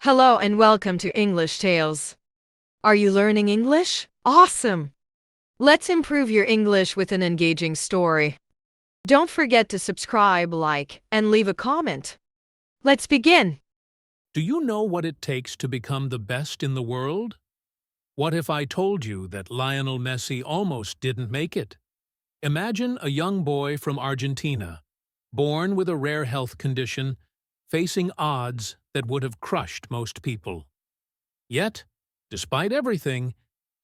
Hello and welcome to English Tales. Are you learning English? Awesome! Let's improve your English with an engaging story. Don't forget to subscribe, like, and leave a comment. Let's begin. Do you know what it takes to become the best in the world? What if I told you that Lionel Messi almost didn't make it? Imagine a young boy from Argentina, born with a rare health condition, facing odds that would have crushed most people. Yet, despite everything,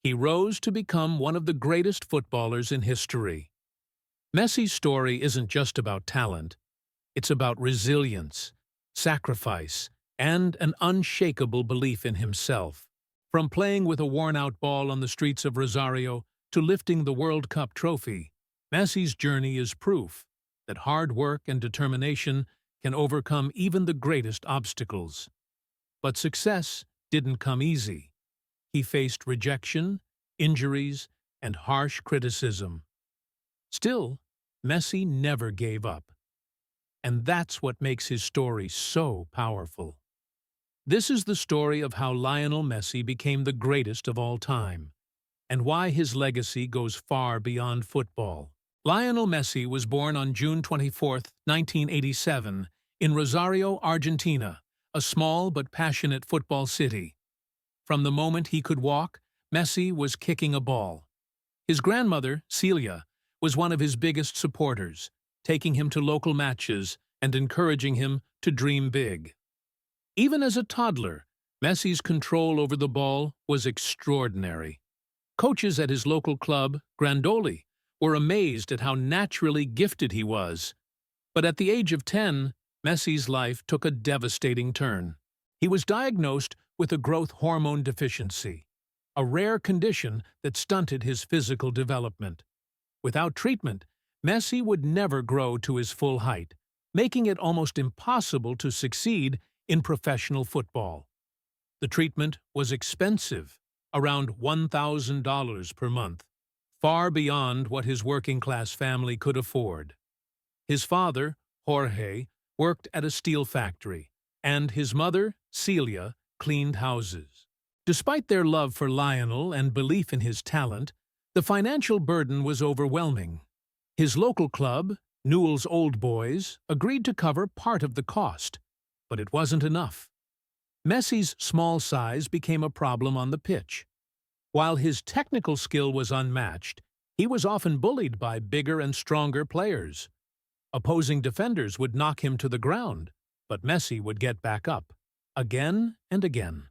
he rose to become one of the greatest footballers in history. Messi's story isn't just about talent, it's about resilience, sacrifice, and an unshakable belief in himself. From playing with a worn-out ball on the streets of Rosario to lifting the World Cup trophy, Messi's journey is proof that hard work and determination can overcome even the greatest obstacles. But success didn't come easy. He faced rejection, injuries, and harsh criticism. Still, Messi never gave up. And that's what makes his story so powerful. This is the story of how Lionel Messi became the greatest of all time, and why his legacy goes far beyond football. Lionel Messi was born on June 24, 1987, in Rosario, Argentina, a small but passionate football city. From the moment he could walk, Messi was kicking a ball. His grandmother, Celia, was one of his biggest supporters, taking him to local matches and encouraging him to dream big. Even as a toddler, Messi's control over the ball was extraordinary. Coaches at his local club, Grandoli, were amazed at how naturally gifted he was. But at the age of 10, Messi's life took a devastating turn. He was diagnosed with a growth hormone deficiency, a rare condition that stunted his physical development. Without treatment, Messi would never grow to his full height, making it almost impossible to succeed in professional football. The treatment was expensive, around $1,000 per month, far beyond what his working-class family could afford. His father, Jorge, worked at a steel factory, and his mother, Celia, cleaned houses. Despite their love for Lionel and belief in his talent, the financial burden was overwhelming. His local club, Newell's Old Boys, agreed to cover part of the cost, but it wasn't enough. Messi's small size became a problem on the pitch. While his technical skill was unmatched, he was often bullied by bigger and stronger players. Opposing defenders would knock him to the ground, but Messi would get back up, again and again.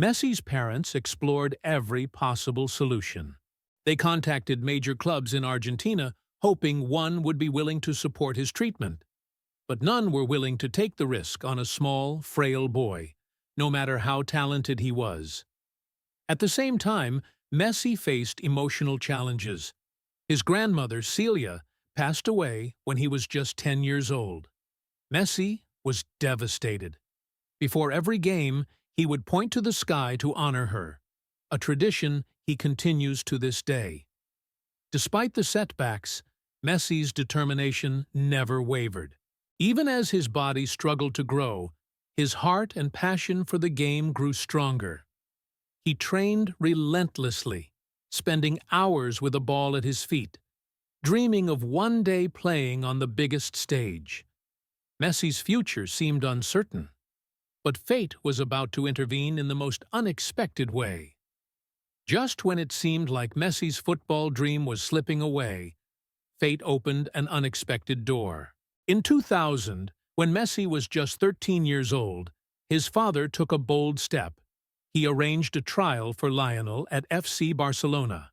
Messi's parents explored every possible solution. They contacted major clubs in Argentina, hoping one would be willing to support his treatment. But none were willing to take the risk on a small, frail boy, no matter how talented he was. At the same time, Messi faced emotional challenges. His grandmother, Celia, passed away when he was just 10 years old. Messi was devastated. Before every game, he would point to the sky to honor her, a tradition he continues to this day. Despite the setbacks, Messi's determination never wavered. Even as his body struggled to grow, his heart and passion for the game grew stronger. He trained relentlessly, spending hours with a ball at his feet, dreaming of one day playing on the biggest stage. Messi's future seemed uncertain, but fate was about to intervene in the most unexpected way. Just when it seemed like Messi's football dream was slipping away, fate opened an unexpected door. In 2000, when Messi was just 13 years old, his father took a bold step. He arranged a trial for Lionel at FC Barcelona.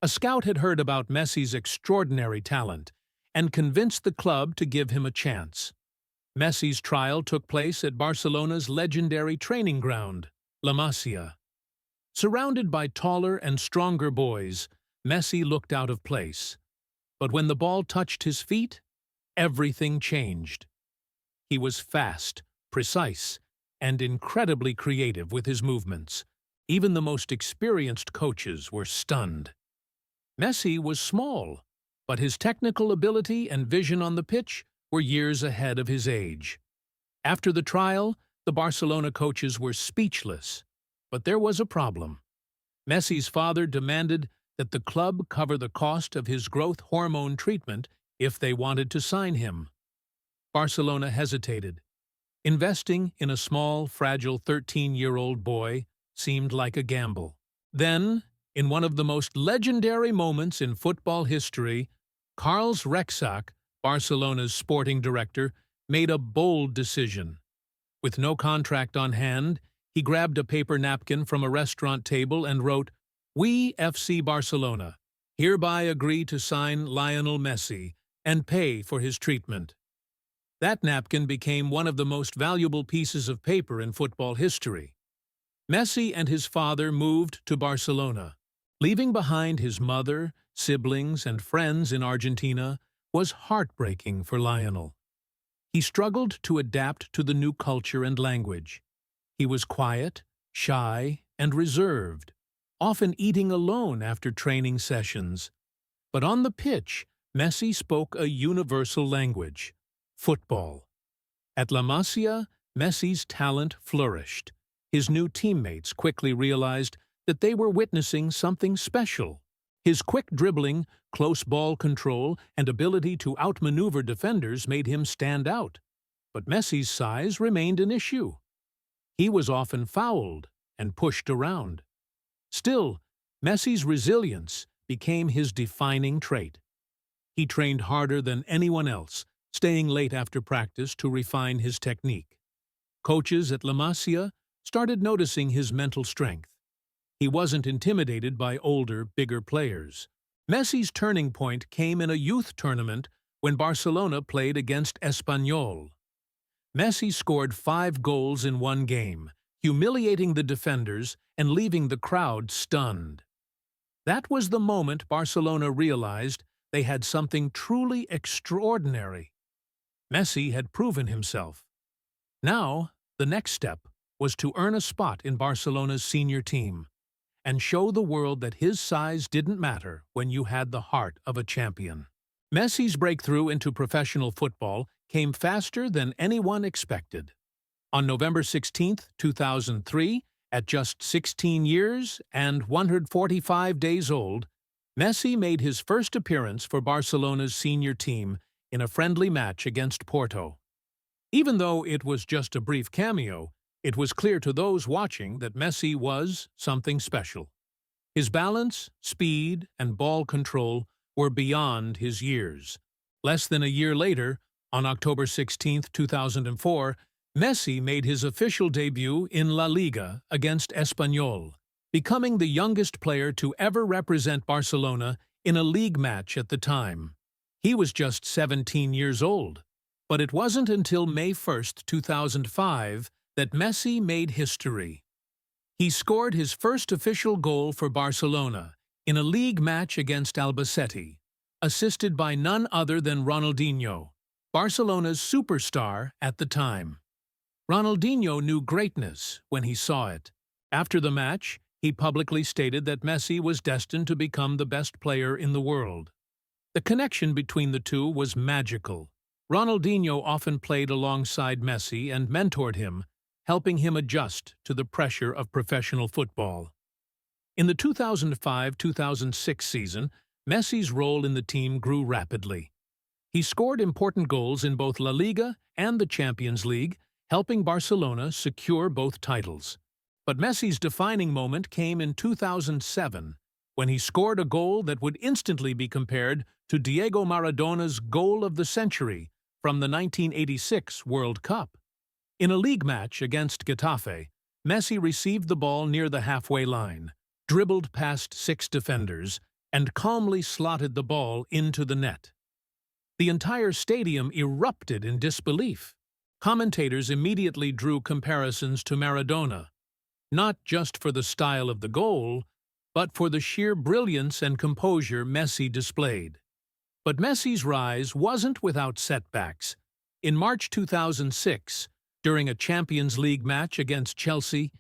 A scout had heard about Messi's extraordinary talent and convinced the club to give him a chance. Messi's trial took place at Barcelona's legendary training ground, La Masia. Surrounded by taller and stronger boys, Messi looked out of place. But when the ball touched his feet, everything changed. He was fast, precise, and incredibly creative with his movements. Even the most experienced coaches were stunned. Messi was small, but his technical ability and vision on the pitch were years ahead of his age. After the trial, The Barcelona coaches were speechless. But there was a problem. Messi's father demanded that the club cover the cost of his growth hormone treatment if they wanted to sign him. Barcelona hesitated. Investing in a small, fragile 13-year-old boy seemed like a gamble. Then, in one of the most legendary moments in football history, Carles Rexach, Barcelona's sporting director, made a bold decision. With no contract on hand, he grabbed a paper napkin from a restaurant table and wrote, "We, FC Barcelona, hereby agree to sign Lionel Messi and pay for his treatment." That napkin became one of the most valuable pieces of paper in football history. Messi and his father moved to Barcelona. Leaving behind his mother, siblings, and friends in Argentina was heartbreaking for Lionel. He struggled to adapt to the new culture and language. He was quiet, shy, and reserved, often eating alone after training sessions. But on the pitch, Messi spoke a universal language: football. At La Masia, Messi's talent flourished. His new teammates quickly realized that they were witnessing something special. His quick dribbling, close ball control, and ability to outmaneuver defenders made him stand out. But Messi's size remained an issue. He was often fouled and pushed around. Still, Messi's resilience became his defining trait. He trained harder than anyone else, staying late after practice to refine his technique. Coaches at La Masia started noticing his mental strength. He wasn't intimidated by older, bigger players. Messi's turning point came in a youth tournament when Barcelona played against Espanyol. Messi scored 5 goals in one game, humiliating the defenders and leaving the crowd stunned. That was the moment Barcelona realized they had something truly extraordinary. Messi had proven himself. Now, the next step was to earn a spot in Barcelona's senior team and show the world that his size didn't matter when you had the heart of a champion. Messi's breakthrough into professional football came faster than anyone expected. On November 16, 2003, at just 16 years and 145 days old, Messi made his first appearance for Barcelona's senior team in a friendly match against Porto. Even though it was just a brief cameo, it was clear to those watching that Messi was something special. His balance, speed, and ball control were beyond his years. Less than a year later, on October 16, 2004, Messi made his official debut in La Liga against Espanyol, becoming the youngest player to ever represent Barcelona in a league match at the time. He was just 17 years old, but it wasn't until May 1, 2005, that Messi made history. He scored his first official goal for Barcelona in a league match against Albacete, assisted by none other than Ronaldinho, Barcelona's superstar at the time. Ronaldinho knew greatness when he saw it. After the match, he publicly stated that Messi was destined to become the best player in the world. The connection between the two was magical. Ronaldinho often played alongside Messi and mentored him, helping him adjust to the pressure of professional football. In the 2005-2006 season, Messi's role in the team grew rapidly. He scored important goals in both La Liga and the Champions League, helping Barcelona secure both titles. But Messi's defining moment came in 2007, when he scored a goal that would instantly be compared to Diego Maradona's goal of the century from the 1986 World Cup. In a league match against Getafe, Messi received the ball near the halfway line, dribbled past 6 defenders, and calmly slotted the ball into the net. The entire stadium erupted in disbelief. Commentators immediately drew comparisons to Maradona, not just for the style of the goal, but for the sheer brilliance and composure Messi displayed. But Messi's rise wasn't without setbacks. In March 2006, during a Champions League match against Chelsea,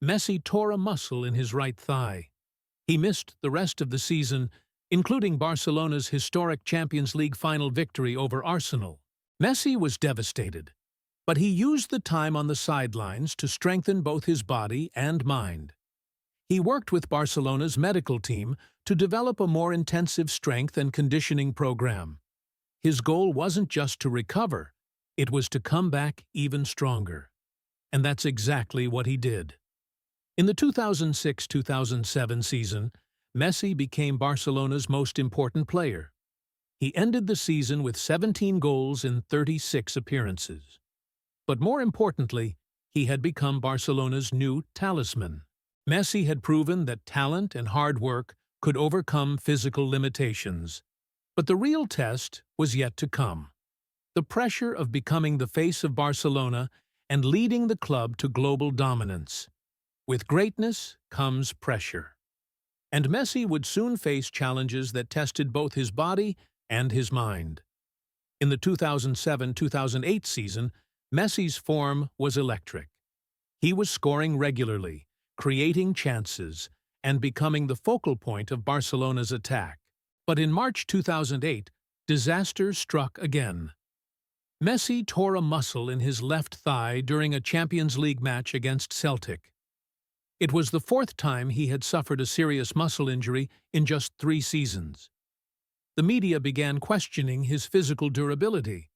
Messi tore a muscle in his right thigh. He missed the rest of the season, including Barcelona's historic Champions League final victory over Arsenal. Messi was devastated. But he used the time on the sidelines to strengthen both his body and mind. He worked with Barcelona's medical team to develop a more intensive strength and conditioning program. His goal wasn't just to recover, it was to come back even stronger. And that's exactly what he did. In the 2006-2007 season, Messi became Barcelona's most important player. He ended the season with 17 goals in 36 appearances. But more importantly, he had become Barcelona's new talisman. Messi had proven that talent and hard work could overcome physical limitations. But the real test was yet to come. The pressure of becoming the face of Barcelona and leading the club to global dominance. With greatness comes pressure. And Messi would soon face challenges that tested both his body and his mind. In the 2007-2008 season, Messi's form was electric. He was scoring regularly, creating chances, and becoming the focal point of Barcelona's attack. But in March 2008, disaster struck again. Messi tore a muscle in his left thigh during a Champions League match against Celtic. It was the fourth time he had suffered a serious muscle injury in just 3 seasons. The media began questioning his physical durability.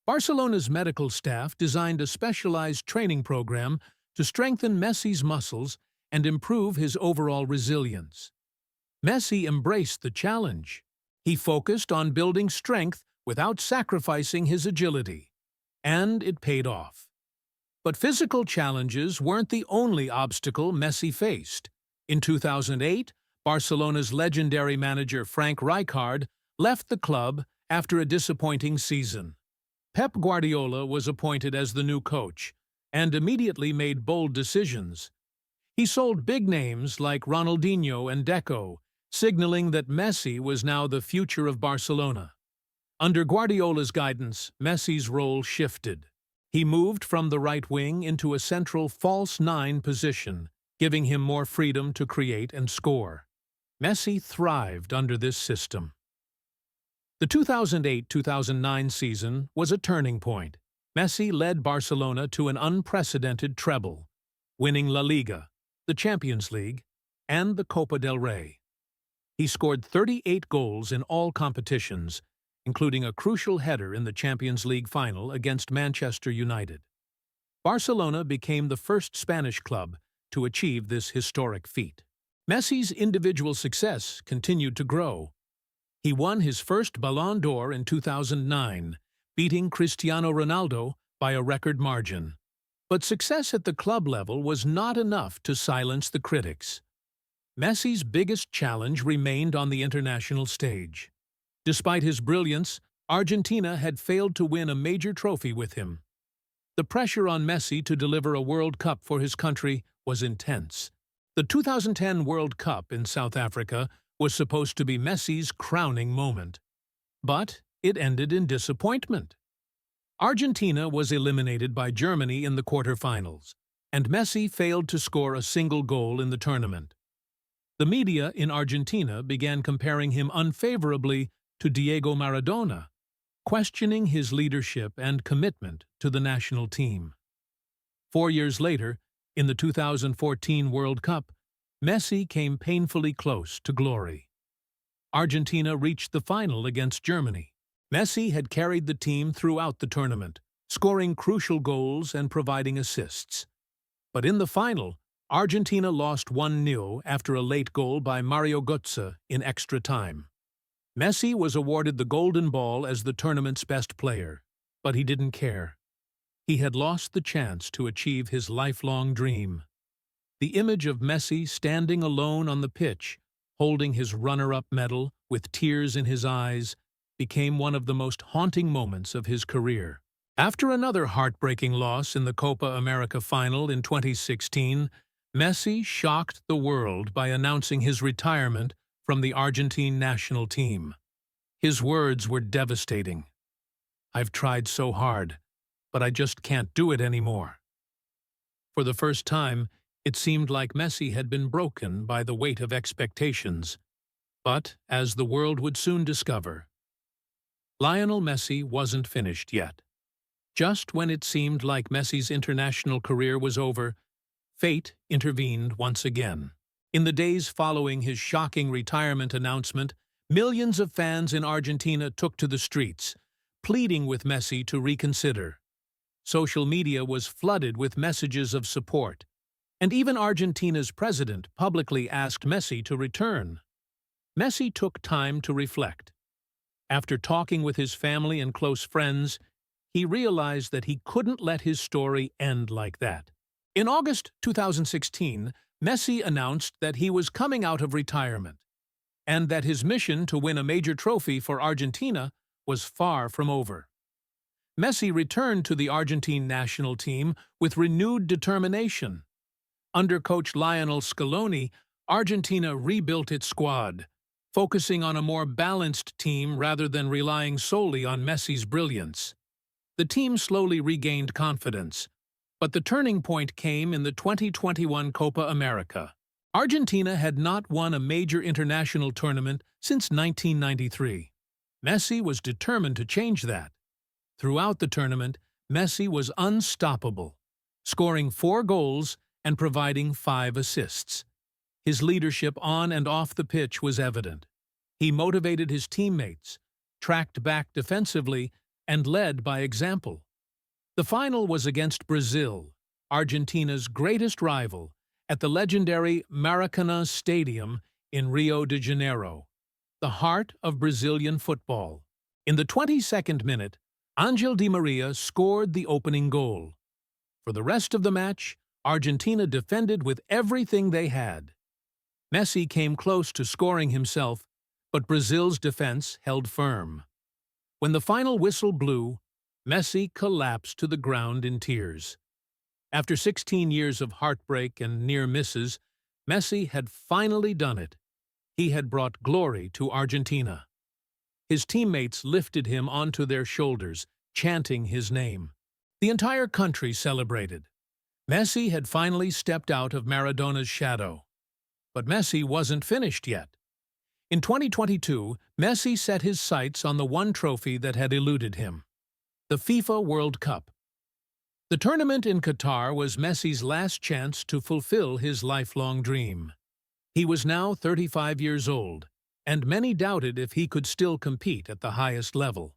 Barcelona's medical staff designed a specialized training program to strengthen Messi's muscles and improve his overall resilience. Messi embraced the challenge. He focused on building strength without sacrificing his agility. And it paid off. But physical challenges weren't the only obstacle Messi faced. In 2008, Barcelona's legendary manager Frank Rijkaard left the club after a disappointing season. Pep Guardiola was appointed as the new coach and immediately made bold decisions. He sold big names like Ronaldinho and Deco, signaling that Messi was now the future of Barcelona. Under Guardiola's guidance, Messi's role shifted. He moved from the right wing into a central false nine position, giving him more freedom to create and score. Messi thrived under this system. The 2008-2009 season was a turning point. Messi led Barcelona to an unprecedented treble, winning La Liga, the Champions League, and the Copa del Rey. He scored 38 goals in all competitions, including a crucial header in the Champions League final against Manchester United. Barcelona became the first Spanish club to achieve this historic feat. Messi's individual success continued to grow. He won his first Ballon d'Or in 2009, beating Cristiano Ronaldo by a record margin. But success at the club level was not enough to silence the critics. Messi's biggest challenge remained on the international stage. Despite his brilliance, Argentina had failed to win a major trophy with him. The pressure on Messi to deliver a World Cup for his country was intense. The 2010 World Cup in South Africa was supposed to be Messi's crowning moment. But it ended in disappointment. Argentina was eliminated by Germany in the quarterfinals, and Messi failed to score a single goal in the tournament. The media in Argentina began comparing him unfavorably to Diego Maradona, questioning his leadership and commitment to the national team. 4 years later, in the 2014 World Cup, Messi came painfully close to glory. Argentina reached the final against Germany. Messi had carried the team throughout the tournament, scoring crucial goals and providing assists. But in the final, Argentina lost 1-0 after a late goal by Mario Götze in extra time. Messi was awarded the Golden Ball as the tournament's best player, but he didn't care. He had lost the chance to achieve his lifelong dream. The image of Messi standing alone on the pitch, holding his runner-up medal with tears in his eyes, became one of the most haunting moments of his career. After another heartbreaking loss in the Copa America final in 2016, Messi shocked the world by announcing his retirement from the Argentine national team. His words were devastating. "I've tried so hard, but I just can't do it anymore." For the first time, it seemed like Messi had been broken by the weight of expectations. But, as the world would soon discover, Lionel Messi wasn't finished yet. Just when it seemed like Messi's international career was over, fate intervened once again. In the days following his shocking retirement announcement, millions of fans in Argentina took to the streets, pleading with Messi to reconsider. Social media was flooded with messages of support, and even Argentina's president publicly asked Messi to return. Messi took time to reflect. After talking with his family and close friends, he realized that he couldn't let his story end like that. In August 2016, Messi announced that he was coming out of retirement, and that his mission to win a major trophy for Argentina was far from over. Messi returned to the Argentine national team with renewed determination. Under coach Lionel Scaloni, Argentina rebuilt its squad, focusing on a more balanced team rather than relying solely on Messi's brilliance. The team slowly regained confidence, but the turning point came in the 2021 Copa America. Argentina had not won a major international tournament since 1993. Messi was determined to change that. Throughout the tournament, Messi was unstoppable, scoring 4 goals and providing 5 assists. His leadership on and off the pitch was evident. He motivated his teammates, tracked back defensively, and led by example. The final was against Brazil, Argentina's greatest rival, at the legendary Maracanã Stadium in Rio de Janeiro, the heart of Brazilian football. In the 22nd minute, Angel Di Maria scored the opening goal. For the rest of the match, Argentina defended with everything they had. Messi came close to scoring himself, but Brazil's defense held firm. When the final whistle blew, Messi collapsed to the ground in tears. After 16 years of heartbreak and near misses, Messi had finally done it. He had brought glory to Argentina. His teammates lifted him onto their shoulders, chanting his name. The entire country celebrated. Messi had finally stepped out of Maradona's shadow. But Messi wasn't finished yet. In 2022, Messi set his sights on the one trophy that had eluded him: the FIFA World Cup. The tournament in Qatar was Messi's last chance to fulfill his lifelong dream. He was now 35 years old, and many doubted if he could still compete at the highest level.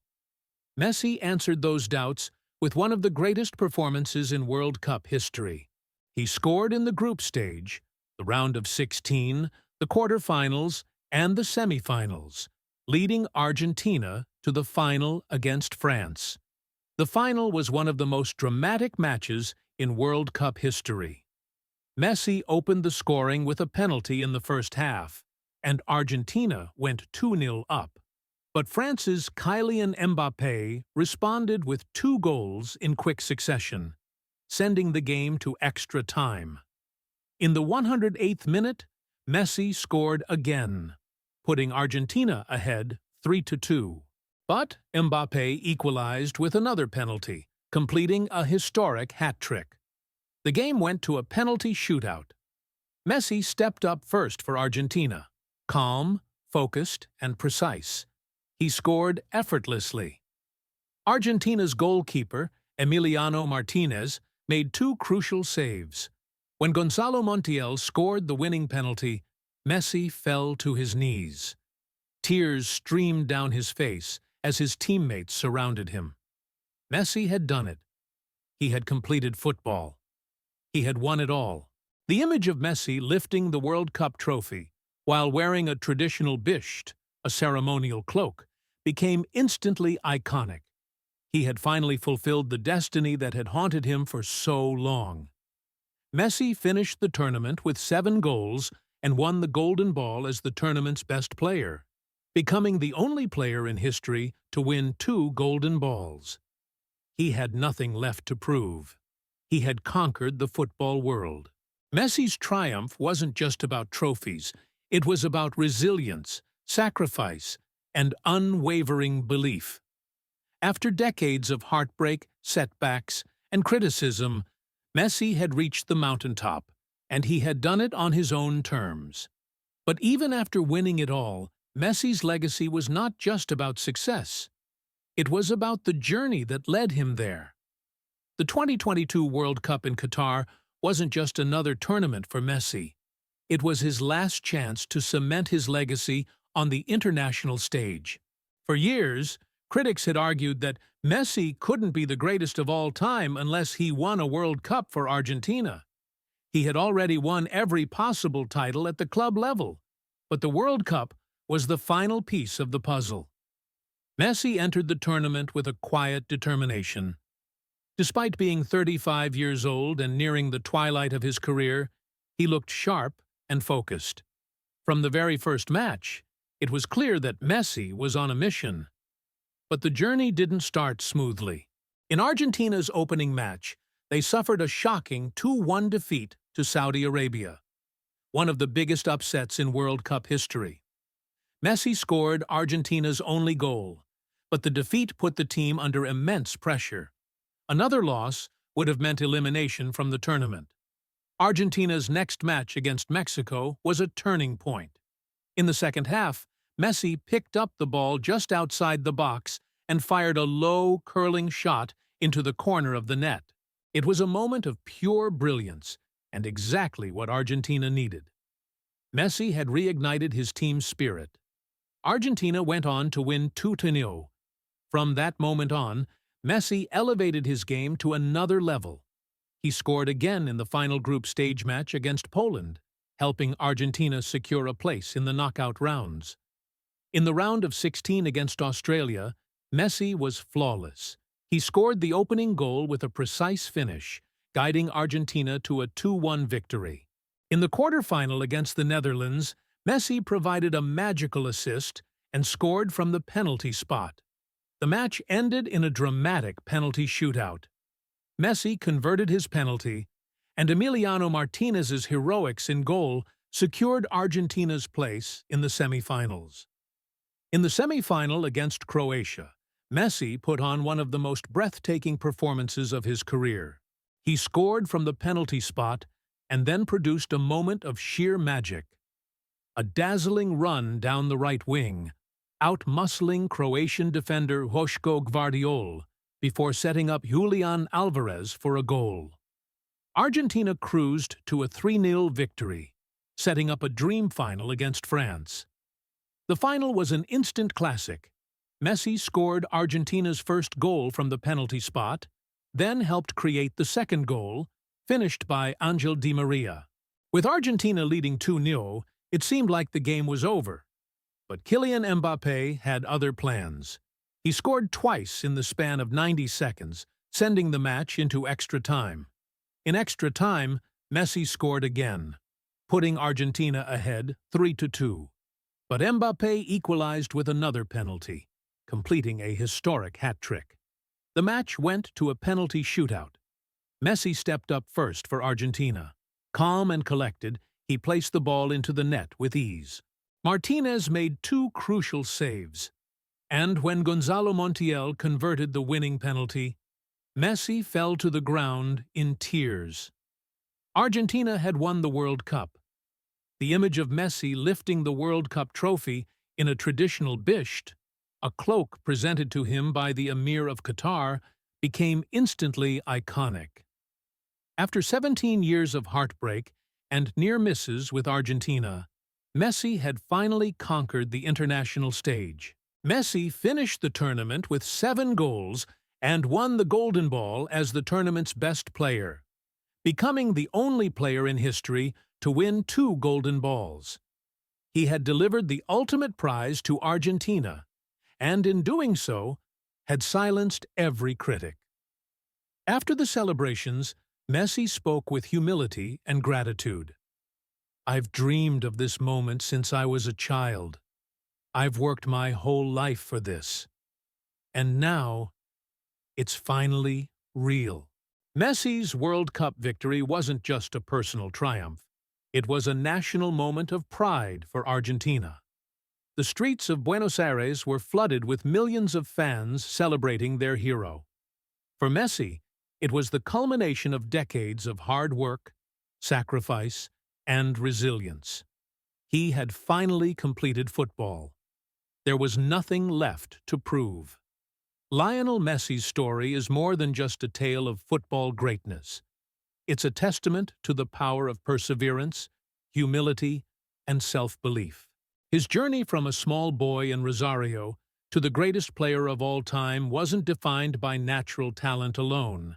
Messi answered those doubts with one of the greatest performances in World Cup history. He scored in the group stage, the round of 16, the quarterfinals, and the semifinals, leading Argentina to the final against France. The final was one of the most dramatic matches in World Cup history. Messi opened the scoring with a penalty in the first half, and Argentina went 2-0 up. But France's Kylian Mbappé responded with 2 goals in quick succession, sending the game to extra time. In the 108th minute, Messi scored again, putting Argentina ahead 3-2. But Mbappé equalized with another penalty, completing a historic hat-trick. The game went to a penalty shootout. Messi stepped up first for Argentina, calm, focused, and precise. He scored effortlessly. Argentina's goalkeeper, Emiliano Martinez, made 2 crucial saves. When Gonzalo Montiel scored the winning penalty, Messi fell to his knees. Tears streamed down his face as his teammates surrounded him. Messi had done it. He had completed football. He had won it all. The image of Messi lifting the World Cup trophy while wearing a traditional bisht, a ceremonial cloak, became instantly iconic. He had finally fulfilled the destiny that had haunted him for so long. Messi finished the tournament with 7 goals and won the Golden Ball as the tournament's best player, becoming the only player in history to win 2 Golden Balls. He had nothing left to prove. He had conquered the football world. Messi's triumph wasn't just about trophies. It was about resilience, sacrifice, and unwavering belief. After decades of heartbreak, setbacks, and criticism, Messi had reached the mountaintop, and he had done it on his own terms. But even after winning it all, Messi's legacy was not just about success. It was about the journey that led him there. The 2022 World Cup in Qatar wasn't just another tournament for Messi. It was his last chance to cement his legacy on the international stage. For years, critics had argued that Messi couldn't be the greatest of all time unless he won a World Cup for Argentina. He had already won every possible title at the club level, but the World Cup was the final piece of the puzzle. Messi entered the tournament with a quiet determination. Despite being 35 years old and nearing the twilight of his career, he looked sharp and focused. From the very first match, it was clear that Messi was on a mission. But the journey didn't start smoothly. In Argentina's opening match, they suffered a shocking 2-1 defeat to Saudi Arabia, one of the biggest upsets in World Cup history. Messi scored Argentina's only goal, but the defeat put the team under immense pressure. Another loss would have meant elimination from the tournament. Argentina's next match against Mexico was a turning point. In the second half, Messi picked up the ball just outside the box and fired a low, curling shot into the corner of the net. It was a moment of pure brilliance and exactly what Argentina needed. Messi had reignited his team's spirit. Argentina went on to win 2-0. From that moment on, Messi elevated his game to another level. He scored again in the final group stage match against Poland, helping Argentina secure a place in the knockout rounds. In the round of 16 against Australia, Messi was flawless. He scored the opening goal with a precise finish, guiding Argentina to a 2-1 victory. In the quarterfinal against the Netherlands, Messi provided a magical assist and scored from the penalty spot. The match ended in a dramatic penalty shootout. Messi converted his penalty, and Emiliano Martinez's heroics in goal secured Argentina's place in the semifinals. In the semifinal against Croatia, Messi put on one of the most breathtaking performances of his career. He scored from the penalty spot and then produced a moment of sheer magic. A dazzling run down the right wing, out-muscling Croatian defender Joško Gvardiol before setting up Julian Alvarez for a goal. Argentina cruised to a 3-0 victory, setting up a dream final against France. The final was an instant classic. Messi scored Argentina's first goal from the penalty spot, then helped create the second goal, finished by Angel Di Maria. With Argentina leading 2-0, it seemed like the game was over. But Kylian Mbappé had other plans. He scored twice in the span of 90 seconds, sending the match into extra time. In extra time, Messi scored again, putting Argentina ahead 3-2. But Mbappé equalized with another penalty, completing a historic hat-trick. The match went to a penalty shootout. Messi stepped up first for Argentina. Calm and collected, he placed the ball into the net with ease. Martinez made two crucial saves, and when Gonzalo Montiel converted the winning penalty, Messi fell to the ground in tears. Argentina had won the World Cup. The image of Messi lifting the World Cup trophy in a traditional bisht, a cloak presented to him by the Emir of Qatar, became instantly iconic. After 17 years of heartbreak and near misses with Argentina, Messi had finally conquered the international stage. Messi finished the tournament with 7 goals and won the Golden Ball as the tournament's best player, becoming the only player in history to win 2 Golden Balls. He had delivered the ultimate prize to Argentina, and in doing so, had silenced every critic. After the celebrations, Messi spoke with humility and gratitude. "I've dreamed of this moment since I was a child. I've worked my whole life for this. And now, it's finally real." Messi's World Cup victory wasn't just a personal triumph. It was a national moment of pride for Argentina. The streets of Buenos Aires were flooded with millions of fans celebrating their hero. For Messi, it was the culmination of decades of hard work, sacrifice, and resilience. He had finally completed football. There was nothing left to prove. Lionel Messi's story is more than just a tale of football greatness. It's a testament to the power of perseverance, humility, and self-belief. His journey from a small boy in Rosario to the greatest player of all time wasn't defined by natural talent alone.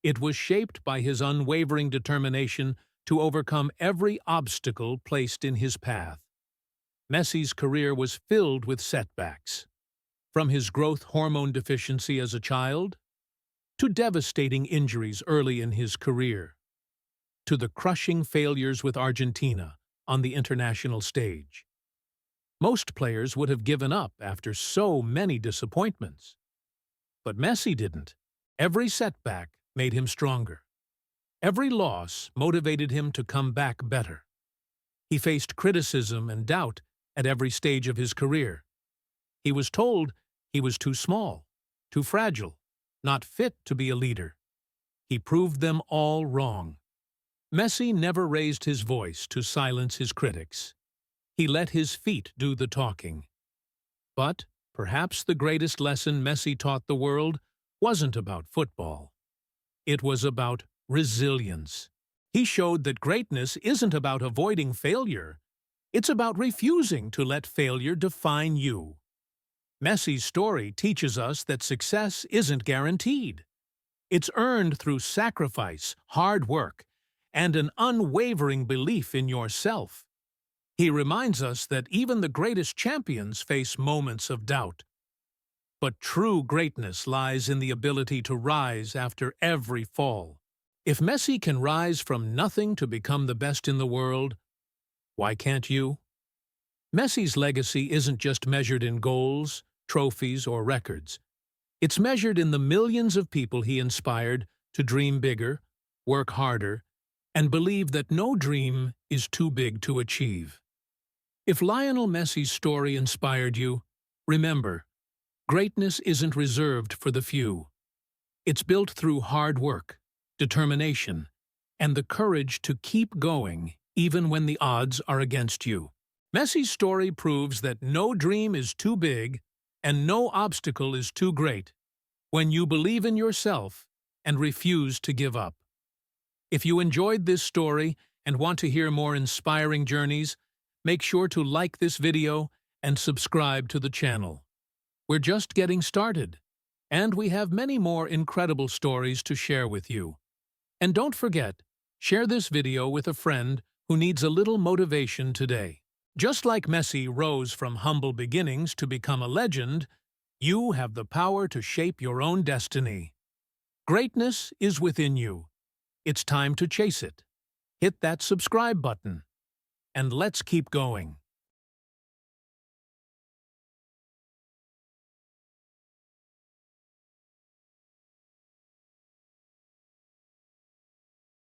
It was shaped by his unwavering determination to overcome every obstacle placed in his path. Messi's career was filled with setbacks. From his growth hormone deficiency as a child, to devastating injuries early in his career, to the crushing failures with Argentina on the international stage. Most players would have given up after so many disappointments. But Messi didn't. Every setback made him stronger. Every loss motivated him to come back better. He faced criticism and doubt at every stage of his career. He was told he was too small, too fragile, not fit to be a leader. He proved them all wrong. Messi never raised his voice to silence his critics. He let his feet do the talking. But perhaps the greatest lesson Messi taught the world wasn't about football. It was about resilience. He showed that greatness isn't about avoiding failure. It's about refusing to let failure define you. Messi's story teaches us that success isn't guaranteed. It's earned through sacrifice, hard work, and an unwavering belief in yourself. He reminds us that even the greatest champions face moments of doubt. But true greatness lies in the ability to rise after every fall. If Messi can rise from nothing to become the best in the world, why can't you? Messi's legacy isn't just measured in goals, trophies, or records. It's measured in the millions of people he inspired to dream bigger, work harder, and believe that no dream is too big to achieve. If Lionel Messi's story inspired you, remember, greatness isn't reserved for the few. It's built through hard work, determination, and the courage to keep going even when the odds are against you. Messi's story proves that no dream is too big and no obstacle is too great when you believe in yourself and refuse to give up. If you enjoyed this story and want to hear more inspiring journeys, make sure to like this video and subscribe to the channel. We're just getting started, and we have many more incredible stories to share with you. And don't forget, share this video with a friend who needs a little motivation today. Just like Messi rose from humble beginnings to become a legend, you have the power to shape your own destiny. Greatness is within you. It's time to chase it. Hit that subscribe button. And let's keep going.